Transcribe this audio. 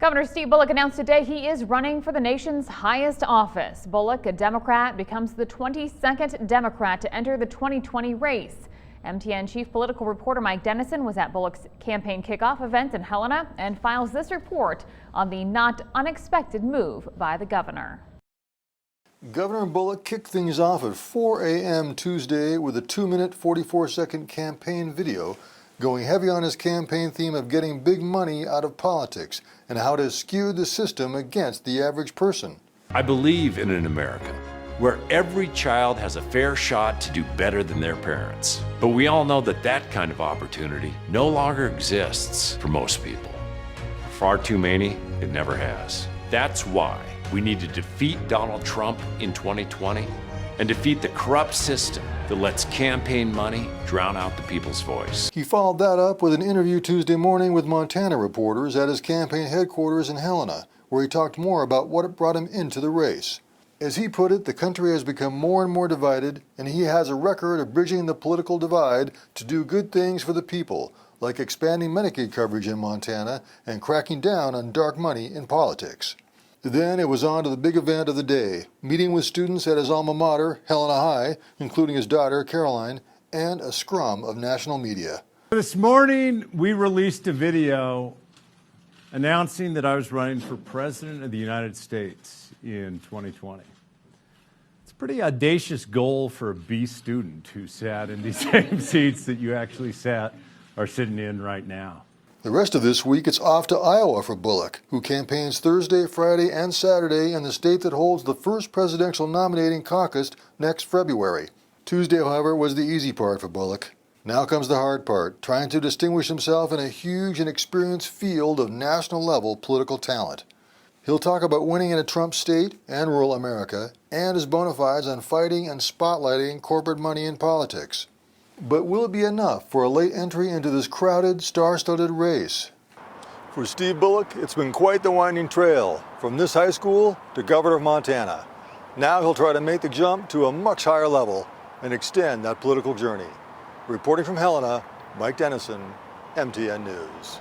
Governor Steve Bullock announced today he is running for the nation's highest office. Bullock, a Democrat, becomes the 22nd Democrat to enter the 2020 race. MTN chief political reporter Mike Dennison was at Bullock's campaign kickoff event in Helena and files this report on the not unexpected move by the governor. Governor Bullock kicked things off at 4 a.m. Tuesday with a 2-minute, 44-second campaign video going heavy on his campaign theme of getting big money out of politics and how it has skewed the system against the average person. I believe in an America where every child has a fair shot to do better than their parents. But we all know that that kind of opportunity no longer exists for most people. For far too many, it never has. That's why we need to defeat Donald Trump in 2020 and defeat the corrupt system that lets campaign money drown out the people's voice. He followed that up with an interview Tuesday morning with Montana reporters at his campaign headquarters in Helena, where he talked more about what brought him into the race. As he put it, the country has become more and more divided, and he has a record of bridging the political divide to do good things for the people, like expanding Medicaid coverage in Montana and cracking down on dark money in politics. Then it was on to the big event of the day, meeting with students at his alma mater, Helena High, including his daughter, Caroline, and a scrum of national media. This morning, we released a video announcing that I was running for President of the United States in 2020. It's a pretty audacious goal for a B student who sat in these same seats that you actually are sitting in right now. The rest of this week, it's off to Iowa for Bullock, who campaigns Thursday, Friday, and Saturday in the state that holds the first presidential nominating caucus next February. Tuesday, however, was the easy part for Bullock. Now comes the hard part, trying to distinguish himself in a huge and experienced field of national-level political talent. He'll talk about winning in a Trump state and rural America, and his bona fides on fighting and spotlighting corporate money in politics. But will it be enough for a late entry into this crowded, star-studded race? For Steve Bullock, it's been quite the winding trail, from this high school to governor of Montana. Now he'll try to make the jump to a much higher level and extend that political journey. Reporting from Helena, Mike Dennison, MTN News.